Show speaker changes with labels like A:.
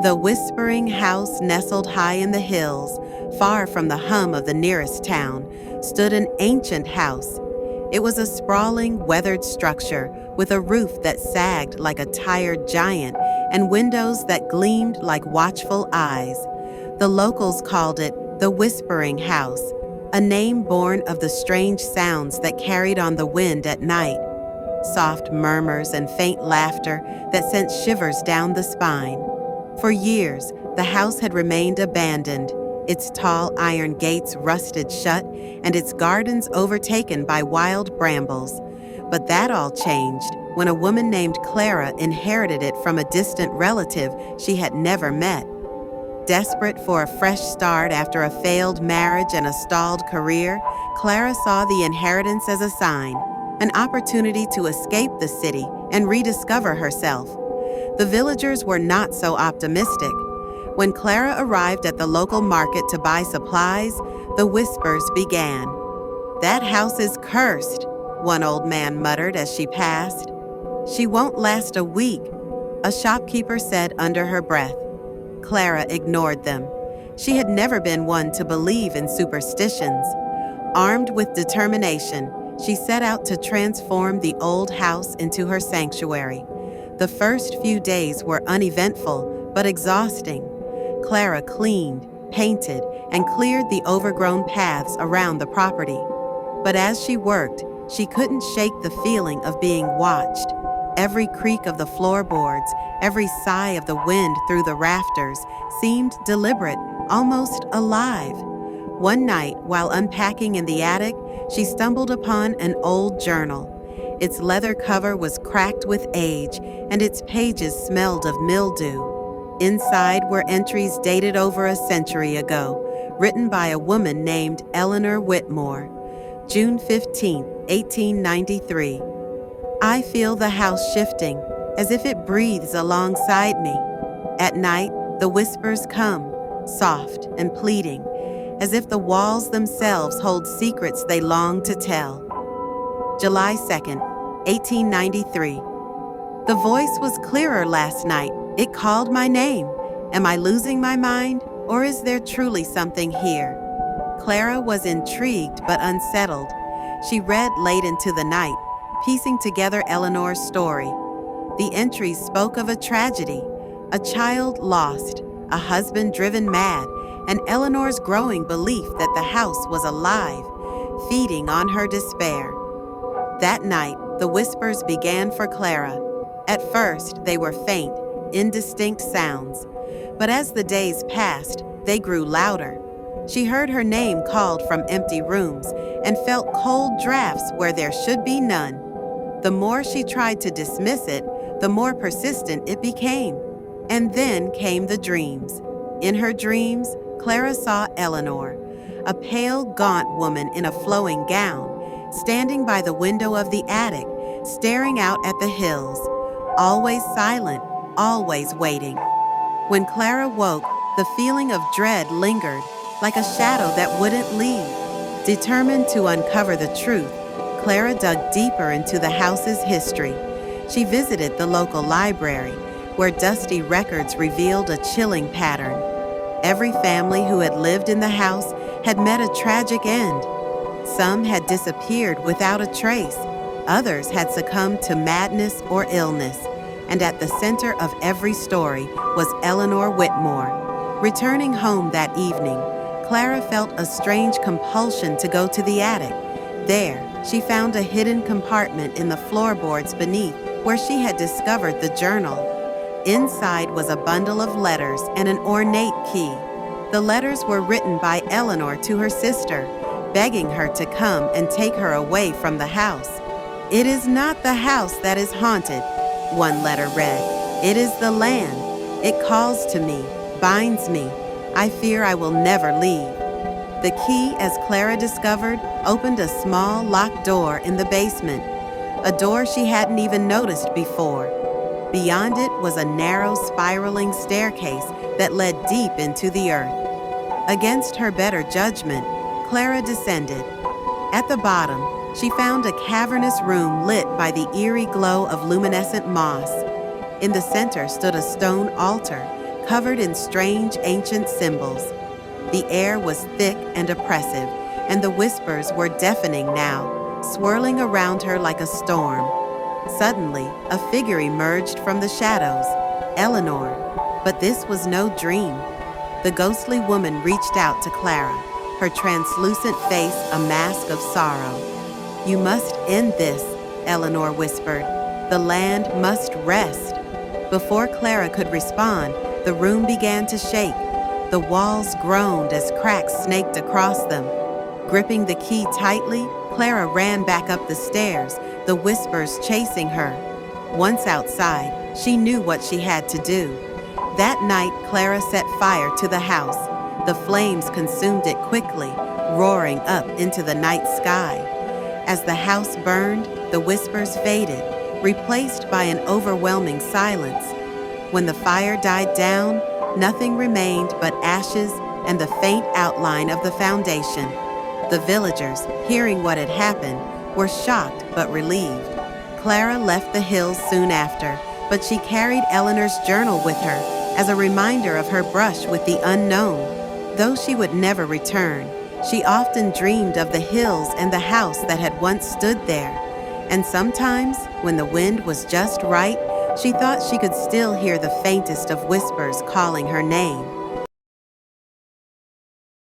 A: The whispering house nestled high in the hills, far from the hum of the nearest town, stood an ancient house. It was a sprawling, weathered structure with a roof that sagged like a tired giant and windows that gleamed like watchful eyes. The locals called it the Whispering House, a name born of the strange sounds that carried on the wind at night. Soft murmurs and faint laughter that sent shivers down the spine. For years, the house had remained abandoned, its tall iron gates rusted shut and its gardens overtaken by wild brambles. But that all changed when a woman named Clara inherited it from a distant relative she had never met. Desperate for a fresh start after a failed marriage and a stalled career, Clara saw the inheritance as a sign, an opportunity to escape the city and rediscover herself. The villagers were not so optimistic. When Clara arrived at the local market to buy supplies, the whispers began. "That house is cursed," one old man muttered as she passed. "She won't last a week," a shopkeeper said under her breath. Clara ignored them. She had never been one to believe in superstitions. Armed with determination, she set out to transform the old house into her sanctuary. The first few days were uneventful but exhausting. Clara cleaned, painted, and cleared the overgrown paths around the property. But as she worked, she couldn't shake the feeling of being watched. Every creak of the floorboards, every sigh of the wind through the rafters seemed deliberate, almost alive. One night, while unpacking in the attic, she stumbled upon an old journal. Its leather cover was cracked with age, and its pages smelled of mildew. Inside were entries dated over a century ago, written by a woman named Eleanor Whitmore. June 15, 1893. "I feel the house shifting, as if it breathes alongside me. At night, the whispers come, soft and pleading, as if the walls themselves hold secrets they long to tell." July 2nd, 1893. "The voice was clearer last night. It called my name. Am I losing my mind, or is there truly something here?" Clara was intrigued but unsettled. She read late into the night, piecing together Eleanor's story. The entries spoke of a tragedy, a child lost, a husband driven mad, and Eleanor's growing belief that the house was alive, feeding on her despair. That night, the whispers began for Clara. At first, they were faint, indistinct sounds, but as the days passed, they grew louder. She heard her name called from empty rooms and felt cold drafts where there should be none. The more she tried to dismiss it, the more persistent it became. And then came the dreams. In her dreams, Clara saw Eleanor, a pale, gaunt woman in a flowing gown, standing by the window of the attic, staring out at the hills, always silent, always waiting. When Clara woke, the feeling of dread lingered, like a shadow that wouldn't leave. Determined to uncover the truth, Clara dug deeper into the house's history. She visited the local library, where dusty records revealed a chilling pattern. Every family who had lived in the house had met a tragic end. Some had disappeared without a trace. Others had succumbed to madness or illness. And at the center of every story was Eleanor Whitmore. Returning home that evening, Clara felt a strange compulsion to go to the attic. There, she found a hidden compartment in the floorboards beneath where she had discovered the journal. Inside was a bundle of letters and an ornate key. The letters were written by Eleanor to her sister, begging her to come and take her away from the house. "It is not the house that is haunted," one letter read. "It is the land. It calls to me, binds me. I fear I will never leave." The key, as Clara discovered, opened a small locked door in the basement, a door she hadn't even noticed before. Beyond it was a narrow, spiraling staircase that led deep into the earth. Against her better judgment, Clara descended. At the bottom, she found a cavernous room lit by the eerie glow of luminescent moss. In the center stood a stone altar, covered in strange ancient symbols. The air was thick and oppressive, and the whispers were deafening now, swirling around her like a storm. Suddenly, a figure emerged from the shadows, Eleanor. But this was no dream. The ghostly woman reached out to Clara, her translucent face a mask of sorrow. "You must end this," Eleanor whispered. "The land must rest." Before Clara could respond, the room began to shake. The walls groaned as cracks snaked across them. Gripping the key tightly, Clara ran back up the stairs, the whispers chasing her. Once outside, she knew what she had to do. That night, Clara set fire to the house. The flames consumed it quickly, roaring up into the night sky. As the house burned, the whispers faded, replaced by an overwhelming silence. When the fire died down, nothing remained but ashes and the faint outline of the foundation. The villagers, hearing what had happened, were shocked but relieved. Clara left the hills soon after, but she carried Eleanor's journal with her as a reminder of her brush with the unknown. Though she would never return, she often dreamed of the hills and the house that had once stood there. And sometimes, when the wind was just right, she thought she could still hear the faintest of whispers calling her name.